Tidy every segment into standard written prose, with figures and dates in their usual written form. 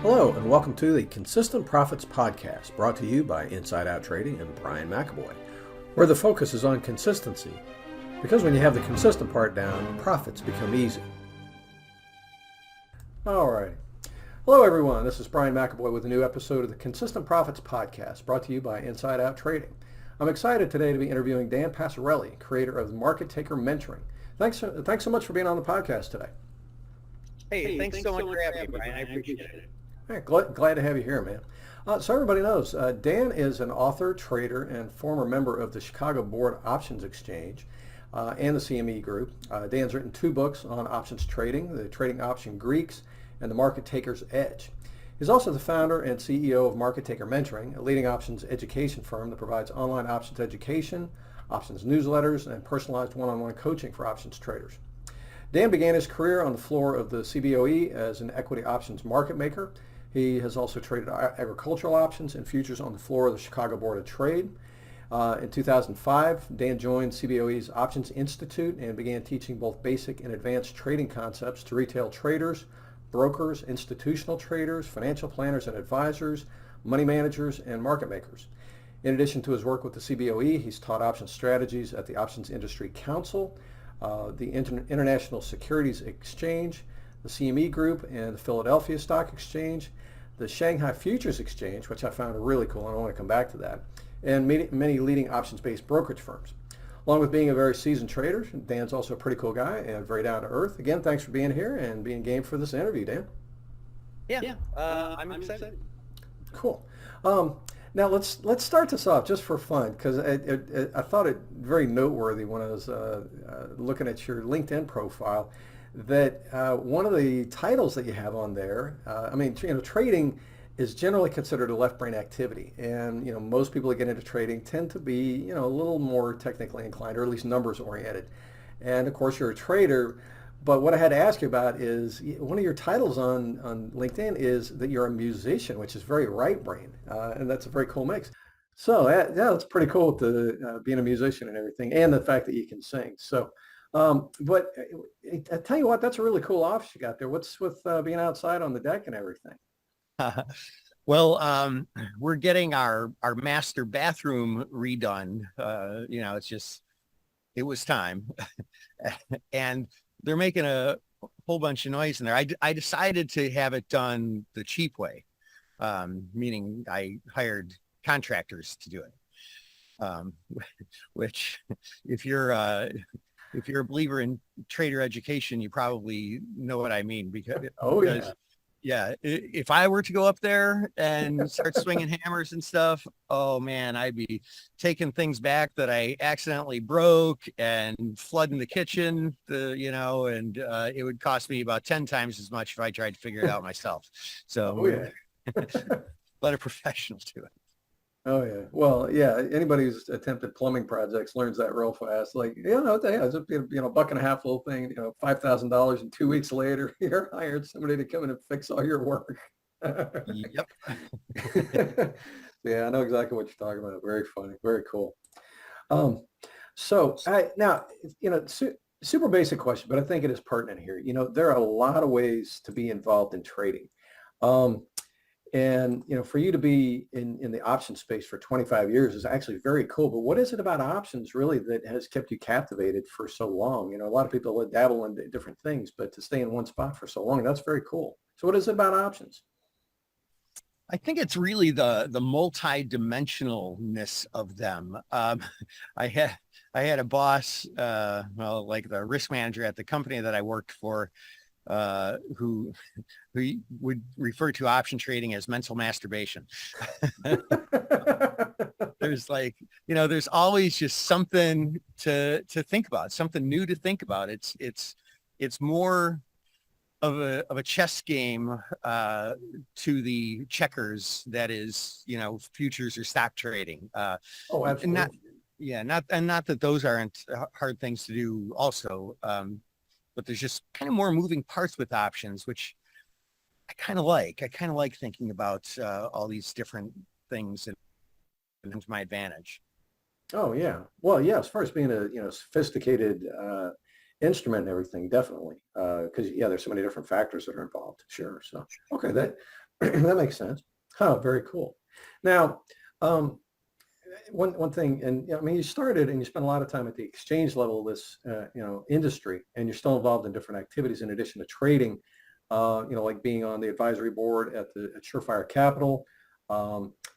Hello, and welcome to the Consistent Profits Podcast, brought to you by Inside Out Trading and Brian McAvoy, where the focus is on consistency, because when you have the consistent part down, profits become easy. All right. Hello, everyone. This is Brian McAvoy with a new episode of the Consistent Profits Podcast, brought to you by Inside Out Trading. I'm excited today to be interviewing Dan Passarelli, creator of Market Taker Mentoring. Thanks so much for being on the podcast today. Hey, thanks so much for having me, Brian. I appreciate it. All right, glad to have you here, man. So everybody knows, Dan is an author, trader, and former member of the Chicago Board Options Exchange and the CME Group. Dan's written 2 books on options trading, The Trading Option Greeks and The Market Taker's Edge. He's also the founder and CEO of Market Taker Mentoring, a leading options education firm that provides online options education, options newsletters, and personalized one-on-one coaching for options traders. Dan began his career on the floor of the CBOE as an equity options market maker. He has also traded agricultural options and futures on the floor of the Chicago Board of Trade. In 2005, Dan joined CBOE's Options Institute and began teaching both basic and advanced trading concepts to retail traders, brokers, institutional traders, financial planners and advisors, money managers, and market makers. In addition to his work with the CBOE, he's taught options strategies at the Options Industry Council, the International Securities Exchange, the CME Group, and the Philadelphia Stock Exchange, the Shanghai Futures Exchange, which I found really cool, and I want to come back to that, and many leading options-based brokerage firms. Along with being a very seasoned trader, Dan's also a pretty cool guy and very down to earth. Again, thanks for being here and being game for this interview, Dan. I'm excited. Cool. Now let's start this off just for fun, because I thought it very noteworthy when I was looking at your LinkedIn profile that one of the titles that you have on there, trading is generally considered a left brain activity, and most people that get into trading tend to be a little more technically inclined, or at least numbers oriented. And of course, you're a trader. But what I had to ask you about is one of your titles on LinkedIn is that you're a musician, which is very right brain, and that's a very cool mix. So yeah, it's pretty cool to being a musician and everything, and the fact that you can sing. So, but I tell you what, that's a really cool office you got there. What's with being outside on the deck and everything? Well, we're getting our master bathroom redone. It was time, and they're making a whole bunch of noise in there. I decided to have it done the cheap way, meaning I hired contractors to do it. Which, if you're a believer in trader education, you probably know what I mean. Because if I were to go up there and start swinging hammers and stuff, oh man, I'd be taking things back that I accidentally broke and flooding the kitchen, and it would cost me about 10 times as much if I tried to figure it out myself. So let a professional do it. Oh yeah. Well, yeah. Anybody who's attempted plumbing projects learns that real fast. Like, it's a $1.50 little thing, $5,000, and 2 weeks later, you're hired somebody to come in and fix all your work. Yep. Yeah, I know exactly what you're talking about. Very funny. Very cool. Super basic question, but I think it is pertinent here. There are a lot of ways to be involved in trading. And, for you to be in the option space for 25 years is actually very cool. But what is it about options really that has kept you captivated for so long? A lot of people dabble in different things, but to stay in one spot for so long, that's very cool. So what is it about options? I think it's really the multi-dimensionalness of them. I had a boss, like the risk manager at the company that I worked for, who would refer to option trading as mental masturbation. There's there's always just something to think about, something new to think about. It's more of a chess game to the checkers that is, futures or stock trading. Oh, absolutely. Not that those aren't hard things to do also. But there's just kind of more moving parts with options, which I kind of like. I kind of like thinking about all these different things and to my advantage. Oh yeah. Well, yeah. As far as being a sophisticated instrument and everything, definitely. Because yeah, there's so many different factors that are involved. Sure. So okay, that that makes sense. Huh, very cool. Now, um, one thing, and I mean, you started and you spent a lot of time at the exchange level of this, industry, and you're still involved in different activities in addition to trading. Like being on the advisory board at Surefire Capital.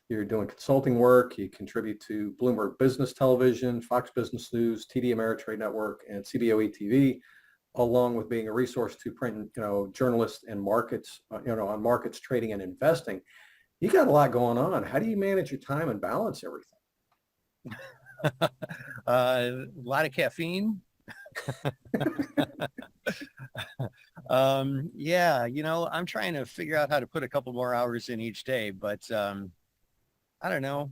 You're doing consulting work. You contribute to Bloomberg Business Television, Fox Business News, TD Ameritrade Network, and CBOE TV, along with being a resource to print, journalists and markets, on markets, trading, and investing. You got a lot going on. How do you manage your time and balance everything? A lot of caffeine. Yeah, I'm trying to figure out how to put a couple more hours in each day, but I don't know.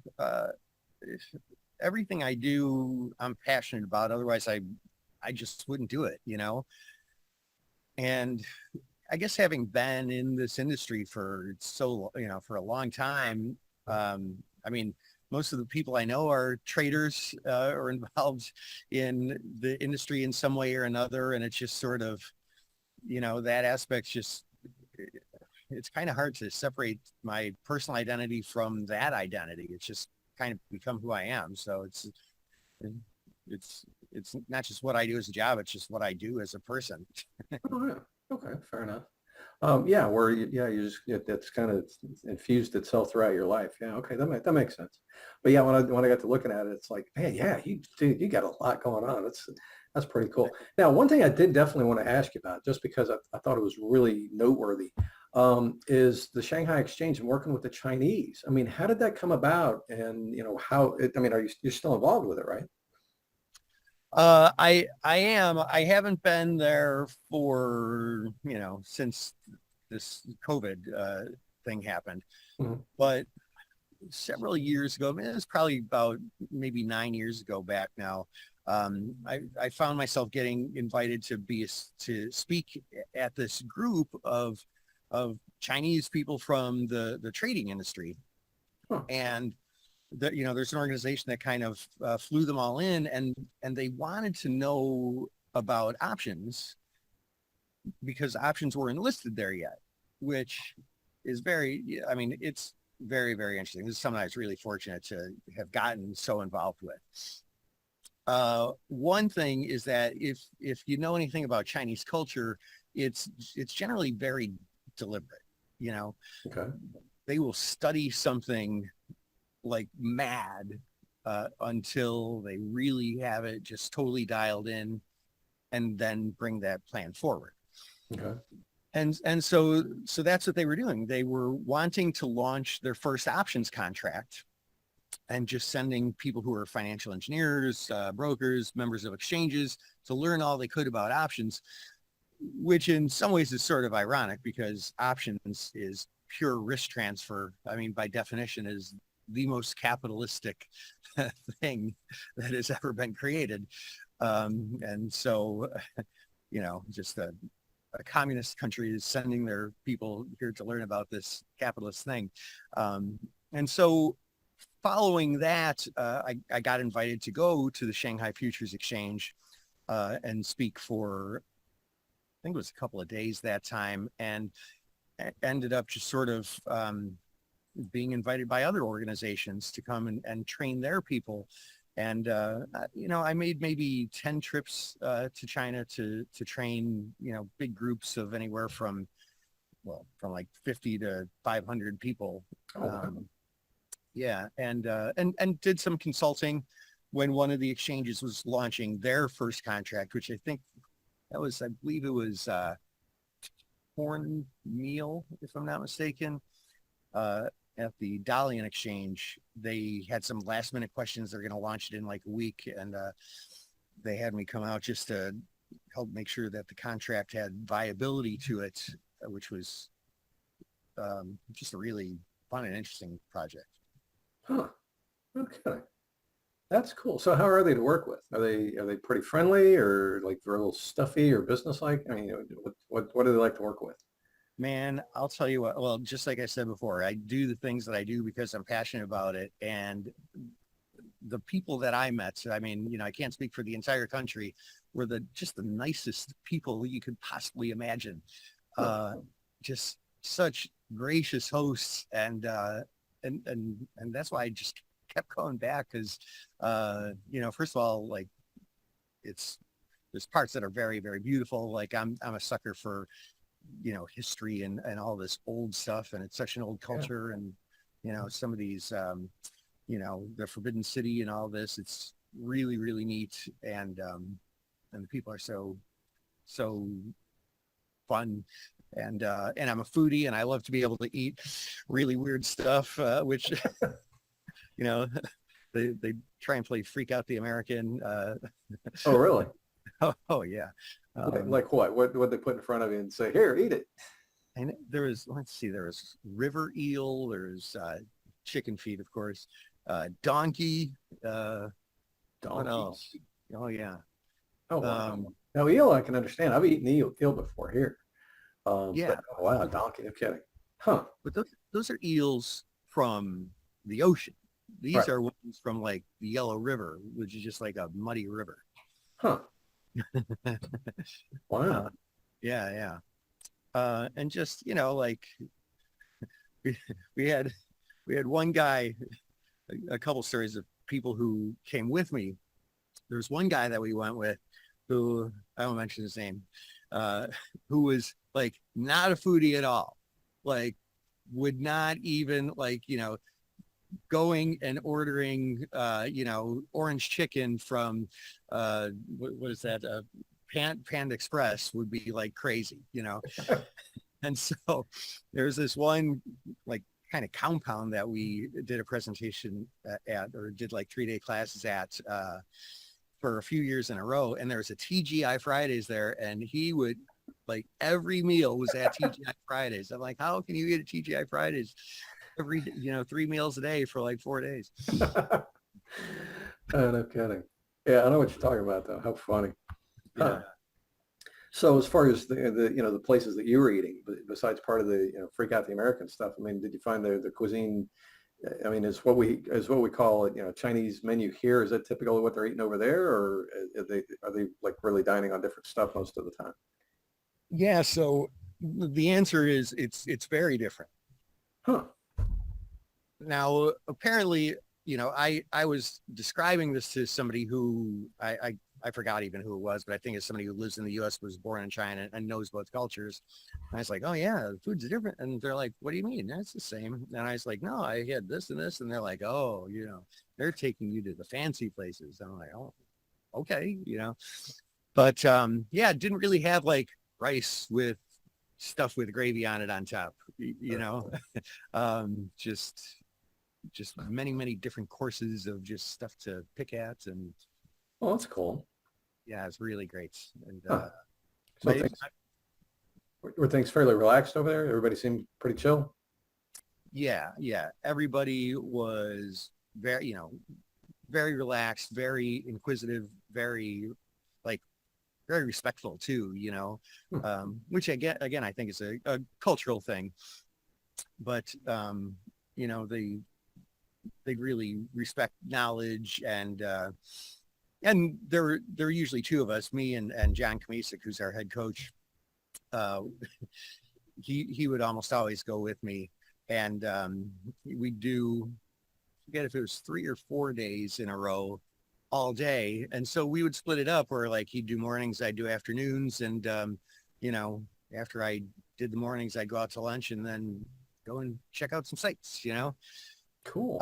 Everything I do, I'm passionate about. Otherwise, I just wouldn't do it, And I guess having been in this industry for for a long time, I mean, most of the people I know are traders or involved in the industry in some way or another. And it's just sort of, that aspect's just, it's kind of hard to separate my personal identity from that identity. It's just kind of become who I am. So it's not just what I do as a job. It's just what I do as a person. Oh, yeah. Okay, fair enough. You just that's kind of infused itself throughout your life. Yeah, okay, that makes sense. But yeah, when I got to looking at it, it's like, man, yeah, you got a lot going on. That's pretty cool. Now, one thing I did definitely want to ask you about, just because I thought it was really noteworthy, is the Shanghai Exchange and working with the Chinese. I mean, how did that come about? And I mean, you're still involved with it, right? I am. I haven't been there for, since this COVID thing happened. Mhm. But several years ago, it was probably about maybe 9 years ago back now, I found myself getting invited to speak at this group of Chinese people from the trading industry. Huh. And there's an organization that kind of flew them all in, and they wanted to know about options because options weren't listed there yet, which is I mean, it's very, very interesting. This is something I was really fortunate to have gotten so involved with. One thing is that if you know anything about Chinese culture, it's generally very deliberate. Okay. They will study something like mad until they really have it just totally dialed in, and then bring that plan forward. Okay. And so that's what they were doing. They were wanting to launch their first options contract and just sending people who are financial engineers, brokers, members of exchanges to learn all they could about options, which in some ways is sort of ironic because options is pure risk transfer. I mean, by definition, is the most capitalistic thing that has ever been created. And so, just a communist country is sending their people here to learn about this capitalist thing. And so following that, I got invited to go to the Shanghai Futures Exchange and speak for, I think it was a couple of days that time, and ended up just sort of being invited by other organizations to come and train their people. And, I made maybe 10 trips to China to train, big groups of anywhere from like 50 to 500 people. Oh, wow. Yeah. And did some consulting when one of the exchanges was launching their first contract, which I believe it was cornmeal, if I'm not mistaken. At the Dalian exchange, they had some last minute questions. They're going to launch it in like a week. And they had me come out just to help make sure that the contract had viability to it, which was just a really fun and interesting project. Huh. Okay. That's cool. So how are they to work with? Are they pretty friendly or like they're a little stuffy or businesslike? I mean, what do they like to work with? Man, I'll tell you what, well, just like I said before, I do the things that I do because I'm passionate about it. And the people that I met, I mean, I can't speak for the entire country, were just the nicest people you could possibly imagine. Just such gracious hosts, and that's why I just kept going back, because first of all, like, there's parts that are very, very beautiful. Like I'm a sucker for history and all this old stuff, and it's such an old culture. And some of these the Forbidden City and all this, it's really, really neat. And the people are so fun. And I'm a foodie, and I love to be able to eat really weird stuff, which they try and play freak out the American. Oh, really? Oh yeah. Like what? What they put in front of you and say, "Here, eat it"? And there was river eel, there's chicken feet, of course, donkey, what else? Oh yeah. Oh, wow. Now eel, I can understand. I've eaten eel before here. Yeah. But, oh, wow, donkey. No kidding. Huh. But those are eels from the ocean. These are ones from like the Yellow River, which is just like a muddy river. Huh. Wow. Yeah. And just, like we had one guy, a couple stories of people who came with me. There was one guy that we went with who, I won't mention his name, who was like not a foodie at all. Like would not even going and ordering, orange chicken from, what is that? Panda Express would be like crazy, And so there's this one like kind of compound that we did a presentation at, or did like 3-day classes at, for a few years in a row. And there was a TGI Fridays there, and he would like every meal was at TGI Fridays. I'm like, how can you eat at TGI Fridays every 3 meals a day for like 4 days? No kidding. Yeah, I know what you're talking about though. How funny. Yeah. So as far as the places that you were eating, besides part of the freak out the American stuff, I mean, did you find the cuisine? I mean, is what we call it, Chinese menu here? Is that typical of what they're eating over there, or are they like really dining on different stuff most of the time? Yeah. So the answer is it's very different. Huh. Now, apparently, I was describing this to somebody who I forgot even who it was, but I think it's somebody who lives in the U.S., was born in China, and knows both cultures. And I was like, oh yeah, the food's different. And they're like, what do you mean? That's the same. And I was like, no, I had this and this. And they're like, oh, they're taking you to the fancy places. And I'm like, oh, okay, But yeah, didn't really have like rice with stuff with gravy on it on top, just many, many different courses of just stuff to pick at. And well, that's cool. Yeah, it's really great. And so were things fairly relaxed over there? Everybody seemed pretty chill. Yeah. Everybody was very, very relaxed, very inquisitive, very very respectful too, which again, I think is a cultural thing. But they really respect knowledge, and there were usually two of us, me and John Kamisic, who's our head coach. He would almost always go with me, and we'd do, I forget if it was 3 or 4 days in a row, all day. And so we would split it up where like he'd do mornings, I'd do afternoons, and after I did the mornings, I'd go out to lunch and then go and check out some sites. Cool.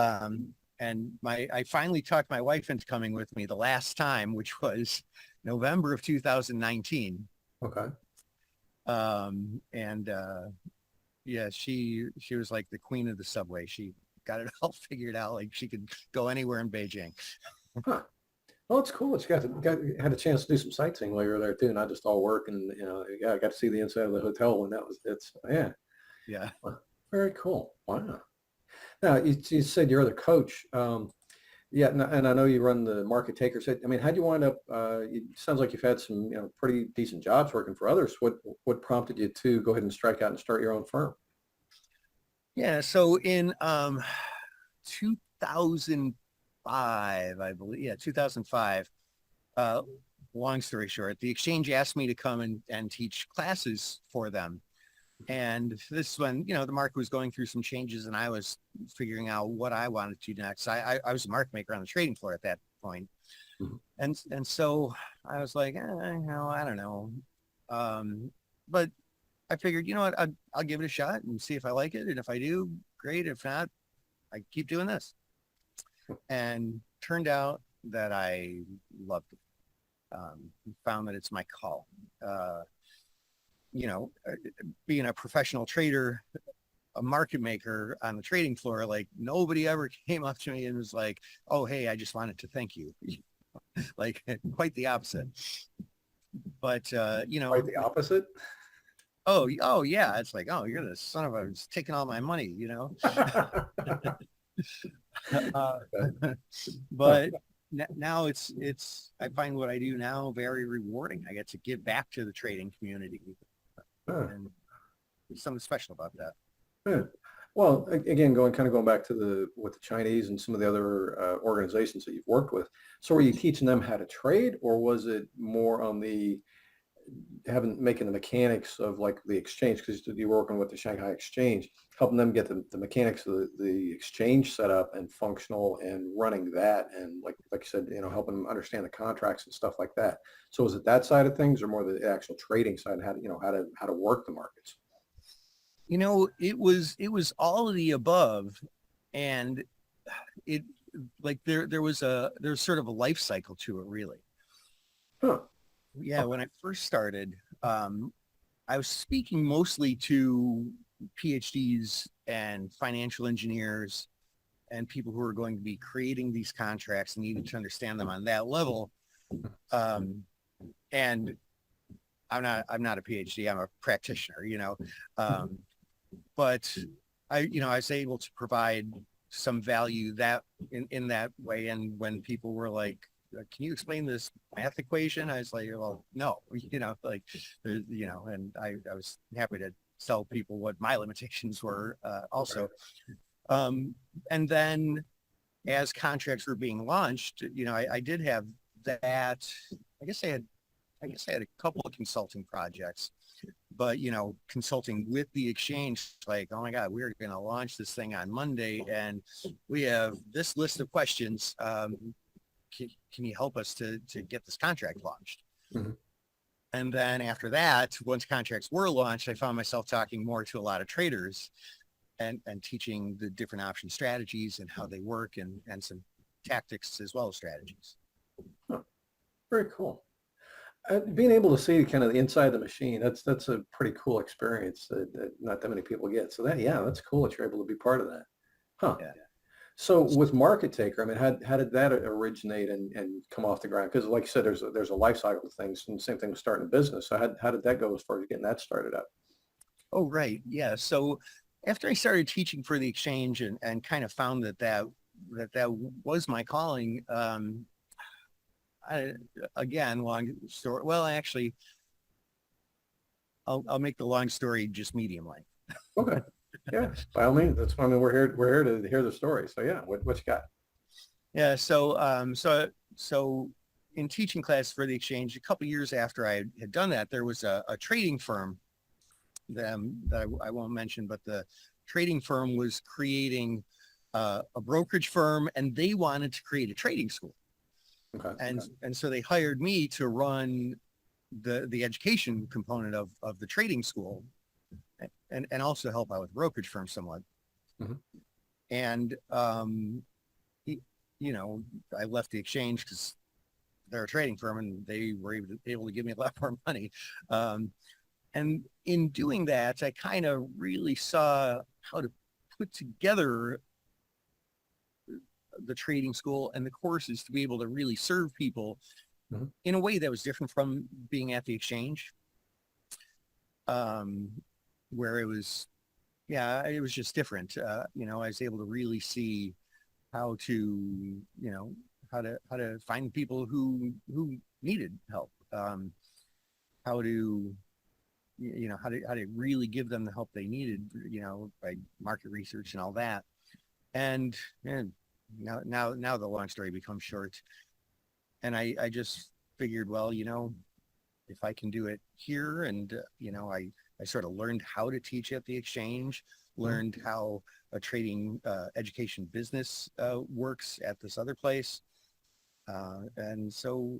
And I finally talked my wife into coming with me the last time, which was November of 2019. Okay. Yeah, she was like the queen of the subway. She got it all figured out. Like she could go anywhere in Beijing. Huh. Well, it's cool. It's had a chance to do some sightseeing while you were there too, not just all work. And I got to see the inside of the hotel, and Yeah. Very cool. Wow. Now you said your other coach. Yeah, and I know you run the Market Takers. I mean, how'd you wind up? It sounds like you've had some pretty decent jobs working for others. What prompted you to go ahead and strike out and start your own firm? Yeah. So in 2000. I believe. Yeah, 2005. Uh, Long story short, the exchange asked me to come and teach classes for them. And this is when, the market was going through some changes and I was figuring out what I wanted to do next. I was a market maker on the trading floor at that point. Mhm. And so I was like, I don't know. But I figured, you know what, I'll give it a shot and see if I like it. And if I do, great. If not, I keep doing this. And turned out that I loved it. Found that it's my call. You know, being a professional trader, a market maker on the trading floor, like nobody ever came up to me and was like, oh, hey, I just wanted to thank you. Like quite the opposite. But, Quite the opposite. oh yeah. It's like, oh, you're the son of a, it's taking all my money, uh, but now I find what I do now very rewarding. I get to give back to the trading community, and there's something special about that. Yeah. Well, again, going back to with the Chinese and some of the other organizations that you've worked with. So, were you teaching them how to trade, or was it more on the making the mechanics of like the exchange? Because you're working with the Shanghai Exchange, helping them get the mechanics of the exchange set up and functional and running that, and like you said, helping them understand the contracts and stuff like that. So, was it that side of things, or more the actual trading side, and how to work the markets? It was all of the above, and it like there's sort of a life cycle to it, really. Huh. Yeah, Okay. when I first started, I was speaking mostly to PhDs and financial engineers and people who are going to be creating these contracts and needed to understand them on that level. And I'm not a PhD, I'm a practitioner, but I was able to provide some value that in that way. And when people were like, can you explain this math equation? I was like, well, no, and I was happy to tell people what my limitations were also. And then as contracts were being launched, I did have that. I guess I had a couple of consulting projects, but consulting with the exchange, like, oh my God, we're going to launch this thing on Monday and we have this list of questions. Can you help us to get this contract launched? Mhm. And then after that, once contracts were launched, I found myself talking more to a lot of traders and teaching the different option strategies and how they work and some tactics as well as strategies. Huh. Very cool. Being able to see kind of the inside of the machine, that's a pretty cool experience that not that many people get. So that's cool that you're able to be part of that. Huh. Yeah. So with Market Taker, I mean, how did that originate and come off the ground? Because like you said, there's a life cycle of things, and the same thing with starting a business. So how did that go as far as getting that started up? Oh, right. Yeah. So after I started teaching for the exchange and kind of found that was my calling, I, again, long story. Well, actually, I'll make the long story just medium length. Okay. Yeah, by all means. That's why I mean we're here to hear the story. So yeah, what you got? Yeah. So in teaching class for the exchange, a couple of years after I had done that, there was a trading firm that I won't mention, but the trading firm was creating a brokerage firm, and they wanted to create a trading school. Okay. And so they hired me to run the education component of the trading school and also help out with the brokerage firm somewhat. Mhm. And, I left the exchange because they're a trading firm and they were able to give me a lot more money. And in doing that, I kind of really saw how to put together the trading school and the courses to be able to really serve people Mhm. in a way that was different from being at the exchange, where it was just different. I was able to really see how to, how to find people who needed help, how to, how to really give them the help they needed, by market research and all that. And Now the long story becomes short. And I just figured, well, if I can do it here, and I sort of learned how to teach at the exchange, learned how a trading education business works at this other place. And so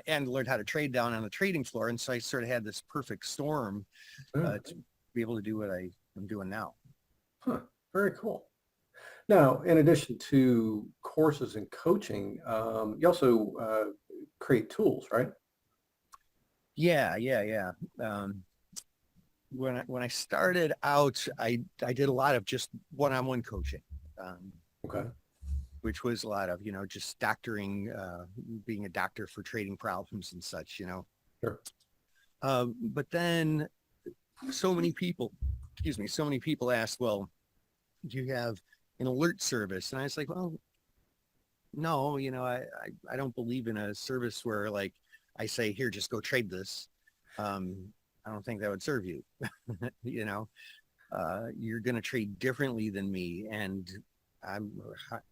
and learned how to trade down on the trading floor. And so I sort of had this perfect storm to be able to do what I'm doing now. Huh. Very cool. Now, in addition to courses and coaching, you also create tools, right? Yeah. When I started out, I did a lot of just one-on-one coaching, Okay. which was a lot of, just doctoring, being a doctor for trading problems and such, Sure. But then so many people asked, well, do you have an alert service? And I was like, well, no, I don't believe in a service where like I say, here, just go trade this. I don't think that would serve you. You're going to trade differently than me. And am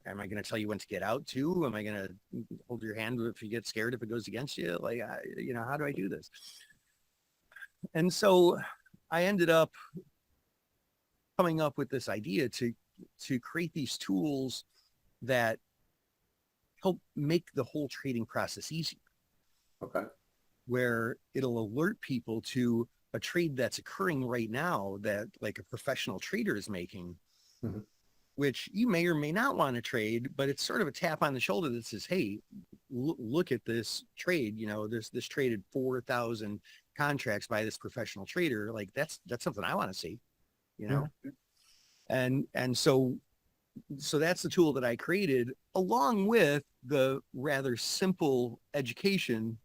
I going to tell you when to get out too? Am I going to hold your hand if you get scared, if it goes against you? Like, how do I do this? And so I ended up coming up with this idea to create these tools that help make the whole trading process easier. Okay. Where it'll alert people to a trade that's occurring right now that like a professional trader is making, which you may or may not want to trade, but it's sort of a tap on the shoulder that says, hey, look at this trade. This traded 4,000 contracts by this professional trader. Like that's something I want to see, and so that's the tool that I created, along with the rather simple education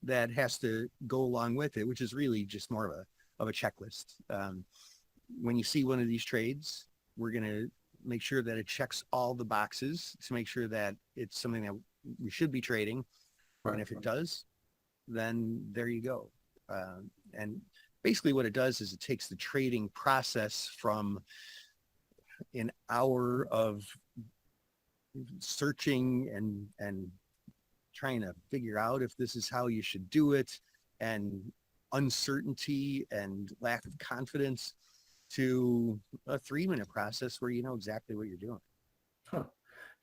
that has to go along with it, which is really just more of a checklist. When you see one of these trades, we're going to make sure that it checks all the boxes to make sure that it's something that we should be trading. Right. And if it does, then there you go. And basically what it does is it takes the trading process from an hour of searching and trying to figure out if this is how you should do it, and uncertainty and lack of confidence, to a 3-minute process where you know exactly what you're doing. Huh.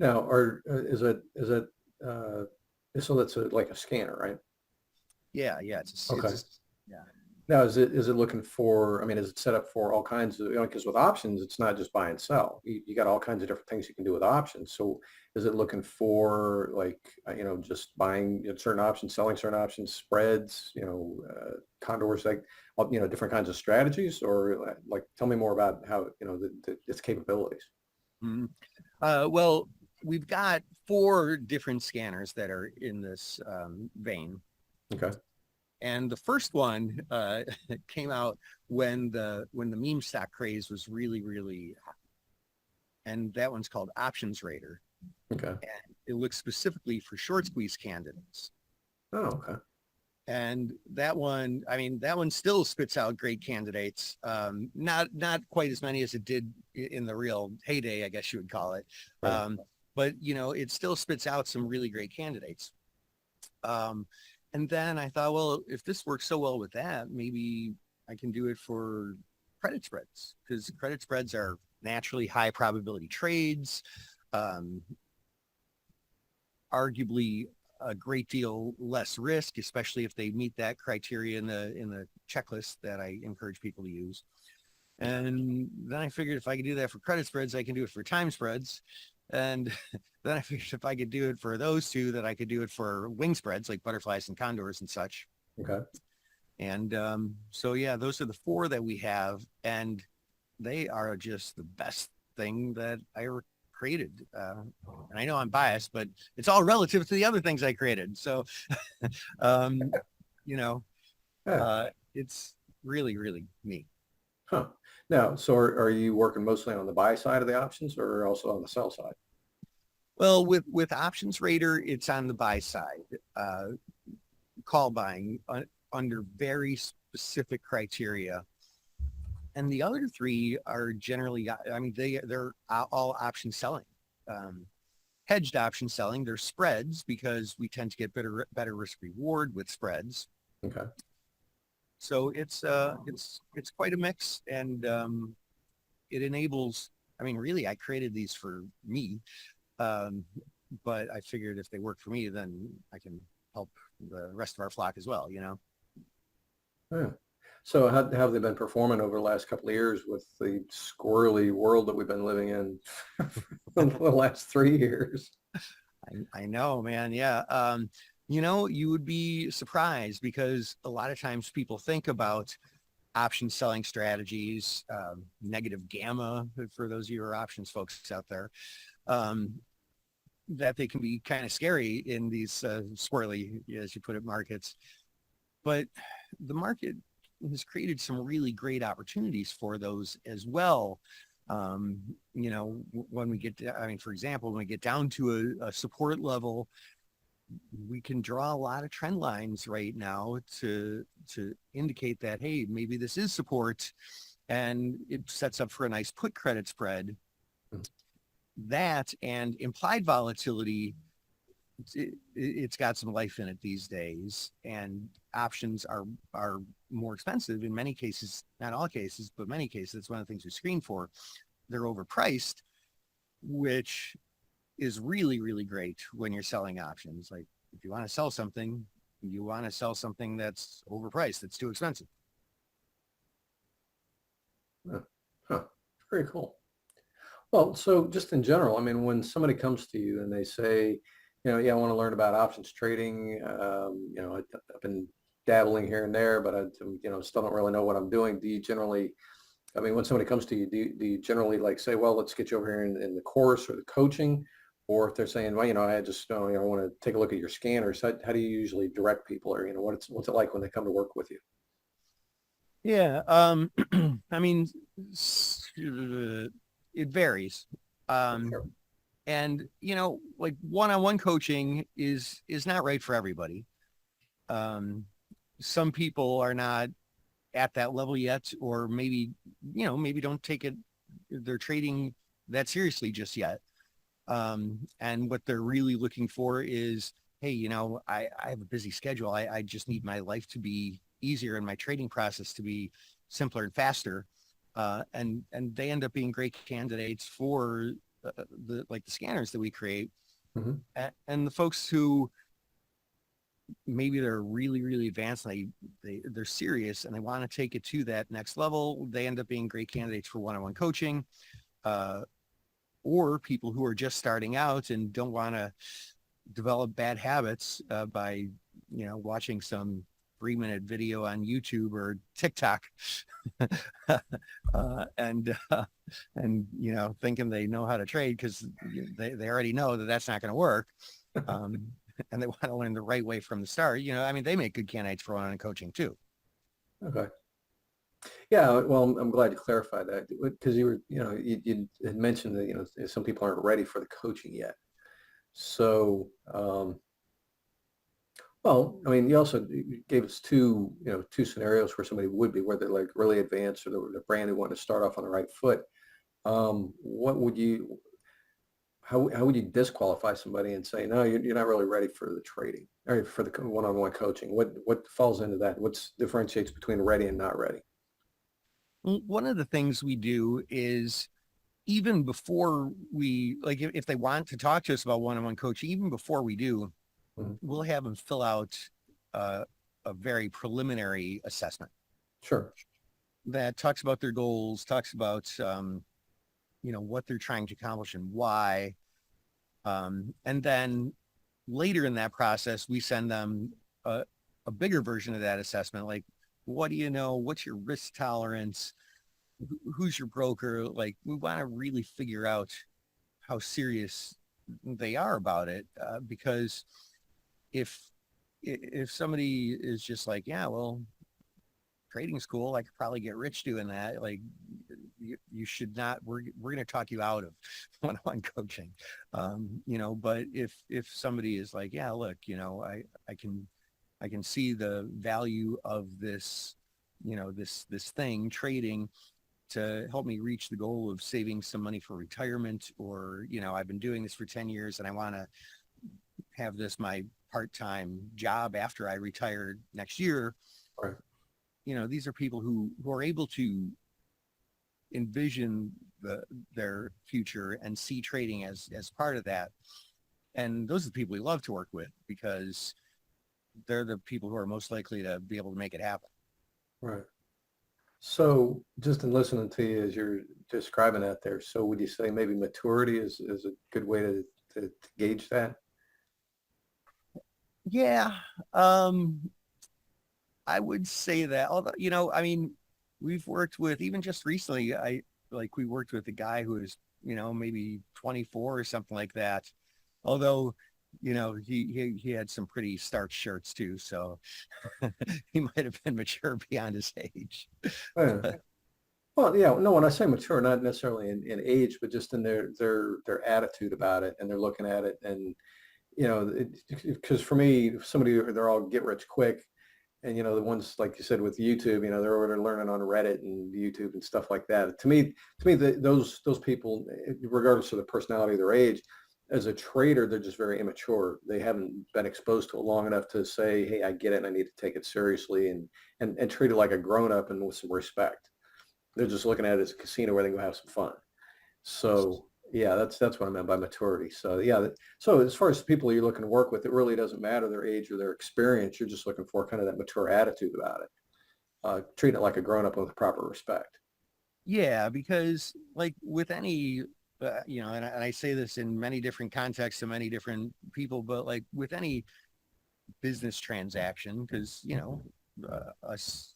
Now, is it so that's like a scanner, right? Yeah. Okay. Yeah. Now, is it looking for, I mean, is it set up for all kinds of, because with options, it's not just buy and sell. You got all kinds of different things you can do with options. So is it looking for like, just buying certain options, selling certain options, spreads, condors, like, different kinds of strategies, or like, tell me more about how, its capabilities. Mm-hmm. Well, we've got 4 different scanners that are in this vein. Okay. And the first one came out when the meme stock craze was really, really hot. And that one's called Options Radar. Okay. And it looks specifically for short squeeze candidates. Oh, okay. And that one still spits out great candidates. Not quite as many as it did in the real heyday, I guess you would call it. Right. But it still spits out some really great candidates. And then I thought, well, if this works so well with that, maybe I can do it for credit spreads, because credit spreads are naturally high probability trades, arguably a great deal less risk, especially if they meet that criteria in the checklist that I encourage people to use. And then I figured if I could do that for credit spreads, I can do it for time spreads. And then I figured if I could do it for those two, that I could do it for wing spreads like butterflies and condors and such. Okay. And so, yeah, those are the 4 that we have. And they are just the best thing that I ever created. And I know I'm biased, but it's all relative to the other things I created. So, it's really, really neat. Huh. Now, so are you working mostly on the buy side of the options, or also on the sell side? Well, with Options Radar, it's on the buy side, call buying under very specific criteria. And the other 3 are generally, they're all option selling. hedged option selling. There's spreads because we tend to get better risk reward with spreads. Okay. So it's quite a mix, and it enables. I mean, really, I created these for me, um, but I figured if they work for me, then I can help the rest of our flock as well. Yeah. So how have they been performing over the last couple of years with the squirrely world that we've been living in for the last 3 years? I know, man. Yeah. You would be surprised because a lot of times people think about option selling strategies, negative gamma for those of you who are options folks out there, um, that they can be kind of scary in these swirly, as you put it, markets. But the market has created some really great opportunities for those as well. When we get to, I mean, for example, when we get down to a support level, we can draw a lot of trend lines right now to indicate that, hey, maybe this is support, and it sets up for a nice put credit spread. That and implied volatility, it's got some life in it these days, and options are more expensive in many cases, not all cases, but many cases. It's one of the things we screen for. They're overpriced, which is really, really great when you're selling options. Like if you want to sell something, you want to sell something that's overpriced, that's too expensive. Huh. Very cool. Well, so just in general, I mean, when somebody comes to you and they say, yeah, I want to learn about options trading. I've been dabbling here and there, but I, still don't really know what I'm doing. Do you generally, I mean, when somebody comes to you, do you generally like say, well, let's get you over here in the course or the coaching? Or if they're saying, well, I just, I want to take a look at your scanners. How do you usually direct people, or, what's it like when they come to work with you? Yeah. I mean, it varies. Sure. And, like one-on-one coaching is not right for everybody. Some people are not at that level yet, or maybe don't take their trading that seriously just yet. And what they're really looking for is, hey, I have a busy schedule. I just need my life to be easier and my trading process to be simpler and faster. And they end up being great candidates for the scanners that we create. Mm-hmm. And the folks who maybe they're really, really advanced, and they're serious and they want to take it to that next level, they end up being great candidates for one-on-one coaching. Or people who are just starting out and don't want to develop bad habits by, watching some 3-minute video on YouTube or TikTok, and thinking they know how to trade because they already know that that's not going to work, and they want to learn the right way from the start. I mean, they make good candidates for one-on-one coaching too. Okay. Yeah, well, I'm glad you clarified that because you had mentioned that, some people aren't ready for the coaching yet. So, well, I mean, you also gave us two scenarios where somebody would be, where they're like really advanced or they're brand new, want to start off on the right foot. What would you, how would you disqualify somebody and say, no, you're not really ready for the trading or for the one-on-one coaching? What falls into that? What differentiates between ready and not ready? One of the things we do is, even before we, like, if they want to talk to us about one-on-one coaching, even before we do, Mhm. we'll have them fill out a very preliminary assessment Sure. that talks about their goals, talks about, what they're trying to accomplish and why. And then later in that process, we send them a bigger version of that assessment. Like, what do you know? What's your risk tolerance? Who's your broker? Like, we want to really figure out how serious they are about it, because if somebody is just like, yeah, well, trading school, I could probably get rich doing that. Like, you should not. We're going to talk you out of one-on-one coaching. But if somebody is like, yeah, look, I can see the value of this, this thing trading. to help me reach the goal of saving some money for retirement, or, I've been doing this for 10 years and I want to have this my part-time job after I retire next year. Right. These are people who are able to envision their future and see trading as part of that. And those are the people we love to work with, because they're the people who are most likely to be able to make it happen. Right. So just in listening to you as you're describing that there, so would you say maybe maturity is a good way to gauge that? Yeah. I would say that, although, we've worked with, even just recently, we worked with a guy who is, maybe 24 or something like that. Although, he had some pretty starch shirts too. So he might have been mature beyond his age. Yeah. Well, yeah, no, when I say mature, not necessarily in age, but just in their attitude about it, and they're looking at it, and because for me, somebody, they're all get rich quick, and the ones like you said with YouTube, they're already learning on Reddit and YouTube and stuff like that. To me, those people, regardless of the personality or their age, as a trader, they're just very immature. They haven't been exposed to it long enough to say, hey, I get it and I need to take it seriously and treat it like a grown up and with some respect. They're just looking at it as a casino where they can go have some fun. So yeah, that's what I meant by maturity. So yeah, so as far as the people you're looking to work with, it really doesn't matter their age or their experience. You're just looking for kind of that mature attitude about it, treating it like a grown up with proper respect. Yeah, because like with any, and I say this in many different contexts to many different people, but like with any business transaction, because, us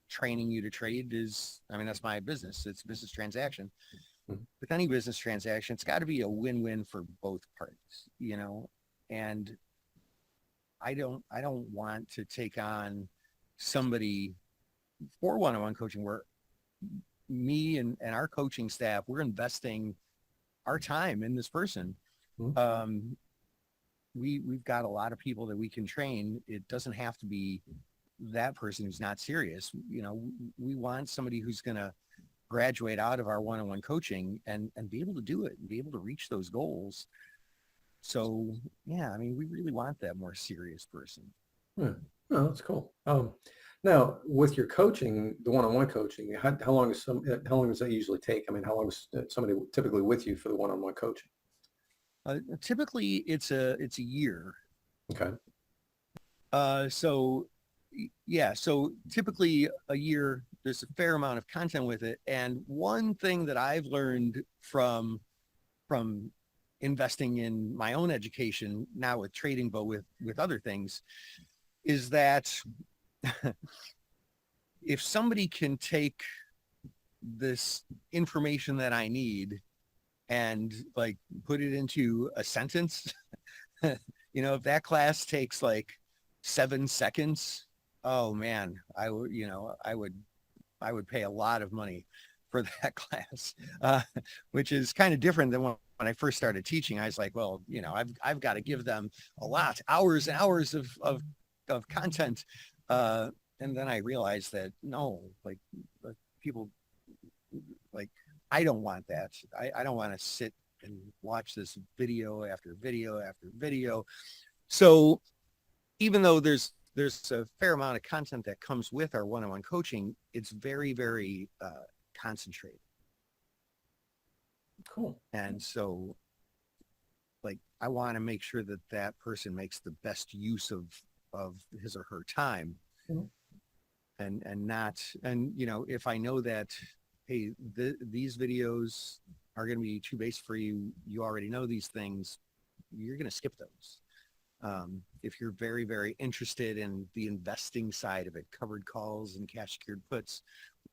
training you to trade is, that's my business. It's a business transaction. Mhm. With any business transaction, it's got to be a win-win for both parties, and I don't want to take on somebody for one-on-one coaching where me and our coaching staff, we're investing our time in this person. Mhm. We've got a lot of people that we can train. It doesn't have to be that person who's not serious. We want somebody who's going to graduate out of our one-on-one coaching and be able to do it and be able to reach those goals. So yeah, we really want that more serious person. Yeah. Oh, that's cool. Now with your coaching, the one-on-one coaching, how long does that usually take? How long is somebody typically with you for the one-on-one coaching? Typically it's a year. Okay. So yeah, so typically a year, there's a fair amount of content with it. And one thing that I've learned from investing in my own education now with trading, but with other things, is that if somebody can take this information that I need and like put it into a sentence, if that class takes like 7 seconds, oh man, I would pay a lot of money for that class, which is kind of different than when I first started teaching. I was like, well, I've got to give them a lot, hours and hours of content. And then I realized that no, like people, like, I don't want that. I don't want to sit and watch this video after video after video. So even though there's a fair amount of content that comes with our one-on-one coaching, it's very, very concentrated. Cool. And so like, I want to make sure that that person makes the best use of his or her time. Mhm. And not, and if I know that, hey, these videos are going to be too basic for you, you already know these things, you're going to skip those. If you're very, very interested in the investing side of it, covered calls and cash secured puts,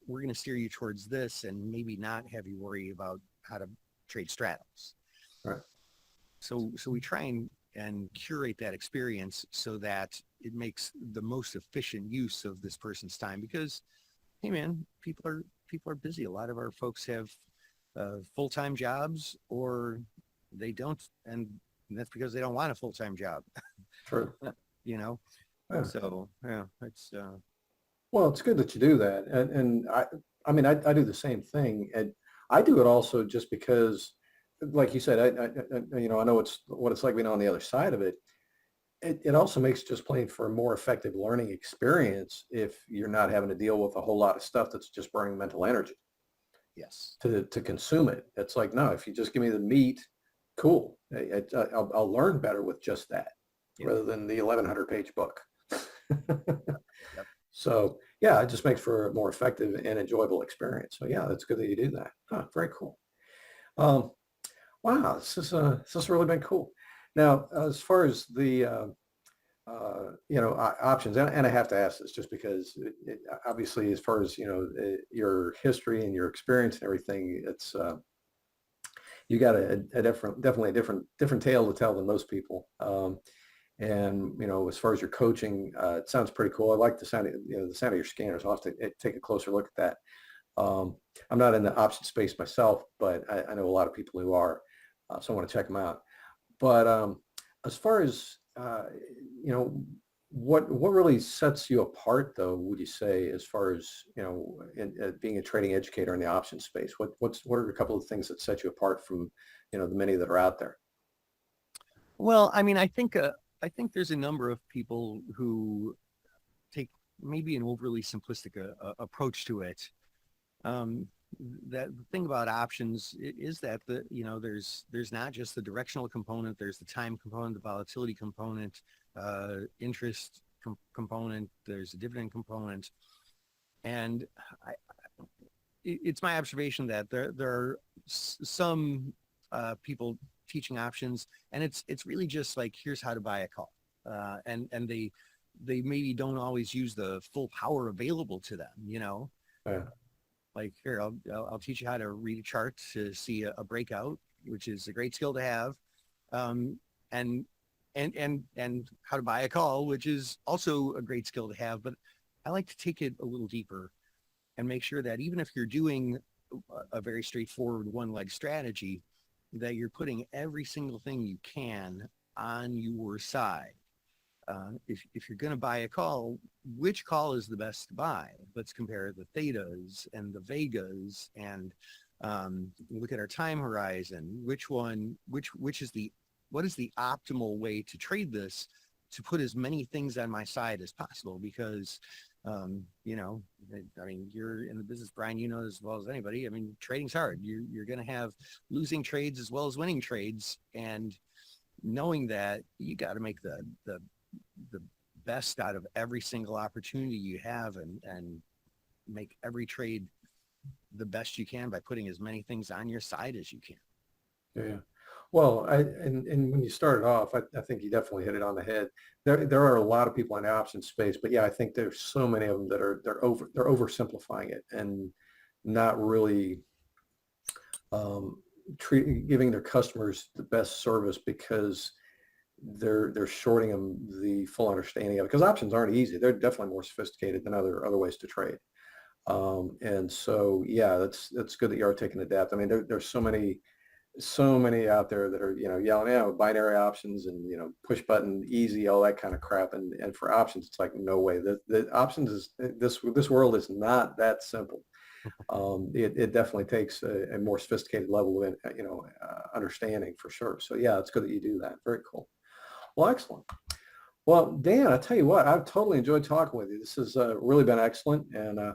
we're going to steer you towards this and maybe not have you worry about how to trade straddles. Right. So we try and curate that experience so that it makes the most efficient use of this person's time, because, hey man, people are busy. A lot of our folks have full-time jobs, or they don't, and that's because they don't want a full-time job. True. Yeah. Yeah. So yeah, it's Well, it's good that you do that, and I mean, I do the same thing, and I do it also just because, like you said, I know it's what it's like being on the other side of it. It also makes just playing for a more effective learning experience if you're not having to deal with a whole lot of stuff that's just burning mental energy Yes. to consume it. It's like, no, if you just give me the meat, cool. I'll learn better with just that Yeah. rather than the 1,100 page book. Yep. So yeah, it just makes for a more effective and enjoyable experience. So yeah, that's good that you do that. Huh, very cool. Um, wow, this has really been cool. Now, as far as the options, and I have to ask this just because obviously, as far as your history and your experience and everything, it's you got a definitely a different tale to tell than most people. And as far as your coaching, it sounds pretty cool. I like the sound of the sound of your scanners. I'll have to take a closer look at that. I'm not in the option space myself, but I know a lot of people who are, so I want to check them out. But as far as you know, what really sets you apart, though, would you say, as far as being a trading educator in the option space? What are a couple of things that set you apart from the many that are out there? Well, I mean, I think there's a number of people who take maybe an overly simplistic approach to it. Um, that the thing about options is that there's not just the directional component, there's the time component, the volatility component, interest component, there's a dividend component, and I, it's my observation that there are some people teaching options, and it's really just like, here's how to buy a call, and they maybe don't always use the full power available to them, Yeah. like, here, I'll teach you how to read a chart to see a breakout, which is a great skill to have, um, and and how to buy a call, which is also a great skill to have. But I like to take it a little deeper and make sure that even if you're doing a very straightforward one leg strategy, that you're putting every single thing you can on your side. If you're going to buy a call, which call is the best to buy? Let's compare the thetas and the vegas, and look at our time horizon. Which is what is the optimal way to trade this, to put as many things on my side as possible? Because I mean, you're in the business, Brian, as well as anybody. I mean, trading's hard. You're going to have losing trades as well as winning trades, and knowing that, you got to make the best out of every single opportunity you have, and make every trade the best you can by putting as many things on your side as you can. Yeah. Well, and when you started off, I think you definitely hit it on the head. There are a lot of people in the option space, but yeah, I think there's so many of them that they're oversimplifying it and not really giving their customers the best service, because they're shorting them the full understanding of it. Because options aren't easy; they're definitely more sophisticated than other ways to trade. And so, yeah, that's good that you are taking the depth. I mean, there's so many out there that are yelling out binary options and push button easy, all that kind of crap, and for options it's like, no way. The options is this world is not that simple. It definitely takes a more sophisticated level of understanding, for sure. So yeah, it's good that you do that. Very cool. Well, excellent. Well, Dan, I tell you what, I've totally enjoyed talking with you. This has really been excellent, and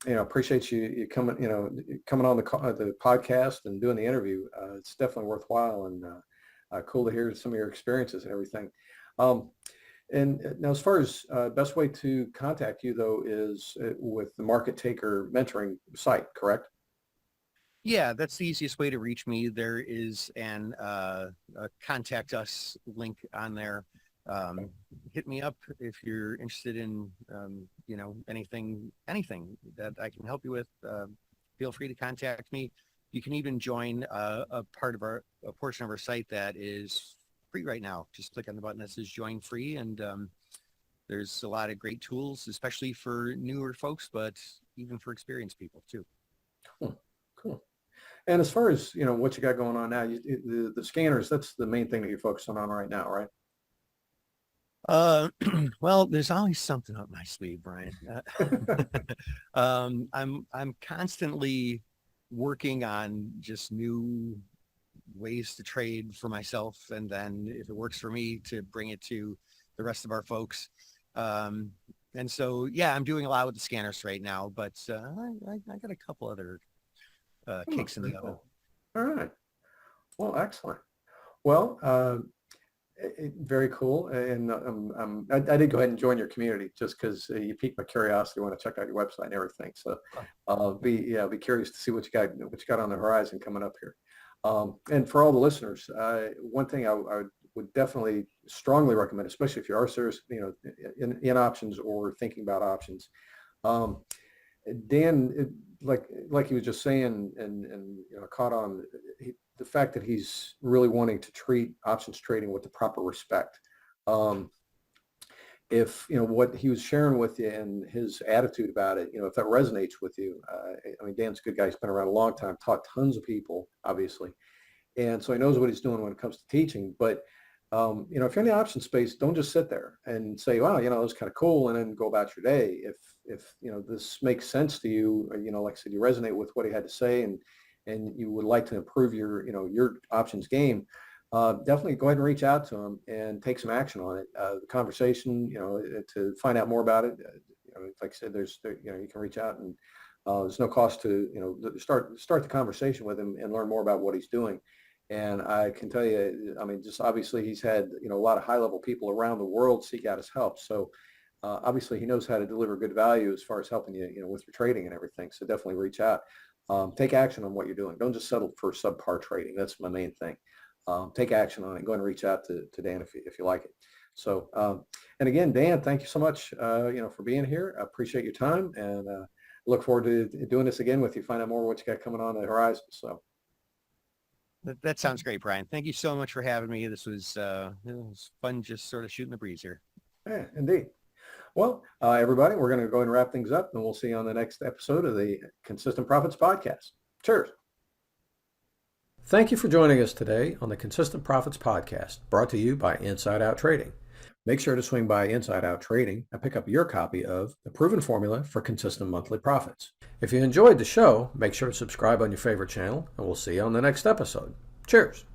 appreciate you coming, coming on the podcast and doing the interview. It's definitely worthwhile, and cool to hear some of your experiences and everything. Um, and now, as far as best way to contact you, though, is with the Market Taker mentoring site, correct? Yeah, that's the easiest way to reach me. There is a contact us link on there. Hit me up if you're interested in, anything that I can help you with. Feel free to contact me. You can even join a portion of our site that is free right now. Just click on the button that says join free, and there's a lot of great tools, especially for newer folks, but even for experienced people too. Cool. Cool. And as far as what you got going on now, the scanners, that's the main thing that you're focusing on right now, right? Uh, well, there's always something up my sleeve, Brian. I'm constantly working on just new ways to trade for myself, and then if it works for me, to bring it to the rest of our folks. Um, and so, yeah, I'm doing a lot with the scanners right now, but I got a couple other Oh, kicks in very the oven. cool. All right. Well, excellent. Well, very cool. And I did go ahead and join your community just because you piqued my curiosity. I want to check out your website and everything. So be curious to see what you got on the horizon coming up here. And for all the listeners, one thing I would definitely strongly recommend, especially if you are serious, in options or thinking about options. Um, Dan, like he was just saying, and caught on the fact that he's really wanting to treat options trading with the proper respect. Um, if what he was sharing with you and his attitude about it, if that resonates with you, I mean, Dan's a good guy. He's been around a long time, taught tons of people, obviously, and so he knows what he's doing when it comes to teaching. But if you're in the option space, don't just sit there and say, "Wow, it was kind of cool," and then go about your day. If this makes sense to you, or, like I said, you resonate with what he had to say, and you would like to improve your options game, definitely go ahead and reach out to him and take some action on it. The conversation, to find out more about it, like I said, you can reach out and there's no cost to start the conversation with him and learn more about what he's doing. And I can tell you, I mean, just obviously he's had, a lot of high level people around the world seek out his help. So obviously he knows how to deliver good value as far as helping you, with your trading and everything. So definitely reach out. Take action on what you're doing. Don't just settle for subpar trading. That's my main thing. Take action on it. Go and reach out to Dan if you like it. So, and again, Dan, thank you so much, for being here. I appreciate your time and look forward to doing this again with you. Find out more what you got coming on the horizon. So. That sounds great, Brian. Thank you so much for having me. This was it was fun, just sort of shooting the breeze here. Yeah, indeed. Well, everybody, we're going to go ahead and wrap things up, and we'll see you on the next episode of the Consistent Profits Podcast. Cheers. Thank you for joining us today on the Consistent Profits Podcast, brought to you by Inside Out Trading. Make sure to swing by Inside Out Trading and pick up your copy of The Proven Formula for Consistent Monthly Profits. If you enjoyed the show, make sure to subscribe on your favorite channel, and we'll see you on the next episode. Cheers.